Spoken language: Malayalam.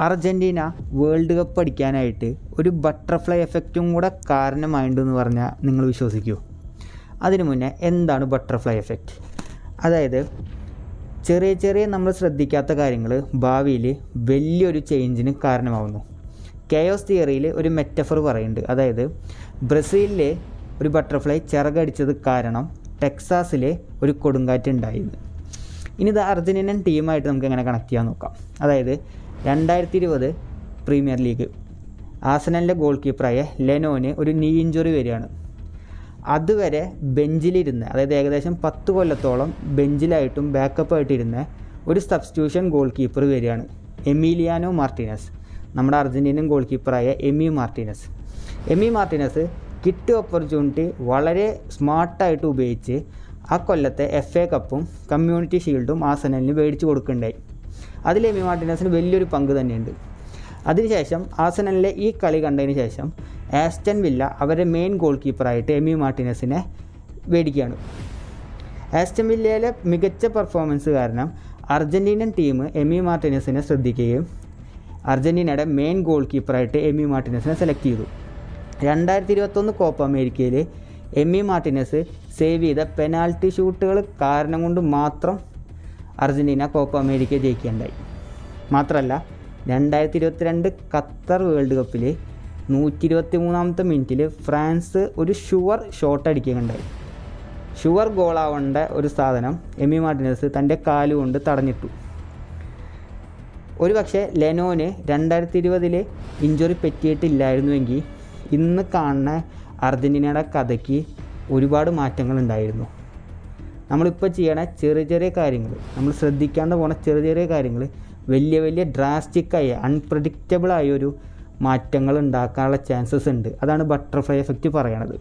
അർജൻറ്റീന വേൾഡ് കപ്പ് അടിക്കാനായിട്ട് ഒരു ബട്ടർഫ്ലൈ എഫക്റ്റും കൂടെ കാരണമായിട്ടുണ്ടെന്ന് പറഞ്ഞാൽ നിങ്ങൾ വിശ്വസിക്കുമോ? അതിനു മുന്നേ എന്താണ് ബട്ടർഫ്ലൈ എഫക്റ്റ്? അതായത് ചെറിയ ചെറിയ നമ്മൾ ശ്രദ്ധിക്കാത്ത കാര്യങ്ങൾ ഭാവിയിൽ വലിയൊരു ചേഞ്ചിന് കാരണമാവുന്നു. കെയോസ് തിയറിയിൽ ഒരു മെറ്റഫർ പറയുന്നുണ്ട്. അതായത് ബ്രസീലിലെ ഒരു ബട്ടർഫ്ലൈ ചിറകടിച്ചത് കാരണം ടെക്സാസിലെ ഒരു കൊടുങ്കാറ്റ് ഉണ്ടായിരുന്നു. ഇനി ഇത് അർജൻറ്റീനൻ ടീമായിട്ട് നമുക്ക് എങ്ങനെ കണക്ട് ചെയ്യാൻ നോക്കാം. അതായത് 2020 പ്രീമിയർ ലീഗ് ആഴ്സണലിൻ്റെ ഗോൾ കീപ്പറായ ലെനോന് ഒരു നീ ഇഞ്ചുറി വരികയാണ്. അതുവരെ ബെഞ്ചിലിരുന്ന, അതായത് ഏകദേശം 10 കൊല്ലത്തോളം ബെഞ്ചിലായിട്ടും ബാക്കപ്പായിട്ടിരുന്ന ഒരു സബ്സ്റ്റിറ്റ്യൂഷൻ ഗോൾ കീപ്പർ വരികയാണ്, എമീലിയാനോ മാർട്ടിനസ്. നമ്മുടെ അർജൻറ്റീനൻ ഗോൾ കീപ്പറായ എമി മാർട്ടിനസ് കിട്ടിയ ഓപ്പർച്യൂണിറ്റി വളരെ സ്മാർട്ടായിട്ട് ഉപയോഗിച്ച് ആ കൊല്ലത്തെ FA കപ്പും കമ്മ്യൂണിറ്റി ഷീൽഡും ആഴ്സണലിന് മേടിച്ചു കൊടുക്കുകയുണ്ടായി. അതിൽ എമി മാർട്ടിനസിന് വലിയൊരു പങ്ക് തന്നെയുണ്ട്. അതിനുശേഷം ആഴ്സണലിലെ ഈ കളി കണ്ടതിന് ശേഷം ആസ്റ്റൺ വില്ല അവരുടെ മെയിൻ ഗോൾ കീപ്പറായിട്ട് എമി മാർട്ടിനസിനെ മേടിക്കുകയാണ്. ആസ്റ്റൺ വില്ലയിലെ മികച്ച പെർഫോമൻസ് കാരണം അർജൻറ്റീനൻ ടീം എമി മാർട്ടിനസിനെ ശ്രദ്ധിക്കുകയും അർജൻറ്റീനയുടെ മെയിൻ ഗോൾ കീപ്പറായിട്ട് എമി മാർട്ടിനസിനെ സെലക്ട് ചെയ്തു. 2021 കോപ്പ അമേരിക്കയിൽ എമി മാർട്ടിനസ് സേവ് ചെയ്ത പെനാൽറ്റി ഷൂട്ടുകൾ കാരണം കൊണ്ട് മാത്രം അർജൻറ്റീന കോപ്പ അമേരിക്ക ജയിക്കുകയുണ്ടായി. മാത്രമല്ല 2022 ഖത്തർ വേൾഡ് കപ്പിൽ 123-ാമത്തെ മിനിറ്റിൽ ഫ്രാൻസ് ഒരു ഷുവർ ഷോട്ട് അടിക്കുകയുണ്ടായി. ഷുവർ ഗോളാവേണ്ട ഒരു സാധനം എമി മാർട്ടിനസ് തൻ്റെ കാലുകൊണ്ട് തടഞ്ഞിട്ടു. ഒരു പക്ഷേ ലെനോന് 2020 ഇഞ്ചുറി പറ്റിയിട്ടില്ലായിരുന്നുവെങ്കിൽ ഇന്ന് കാണുന്ന അർജൻറ്റീനയുടെ കഥയ്ക്ക് ഒരുപാട് മാറ്റങ്ങളുണ്ടായിരുന്നു. നമ്മളിപ്പോൾ ചെയ്യണ ചെറിയ ചെറിയ കാര്യങ്ങൾ, നമ്മൾ ശ്രദ്ധിക്കാണ്ട് പോണ ചെറിയ ചെറിയ കാര്യങ്ങൾ വലിയ ഡ്രാസ്റ്റിക്കായ അൺപ്രഡിക്റ്റബിളായ ഒരു മാറ്റങ്ങൾ ഉണ്ടാക്കാനുള്ള ചാൻസസ് ഉണ്ട്. അതാണ് ബട്ടർഫ്ലൈ എഫക്റ്റ് പറയണത്.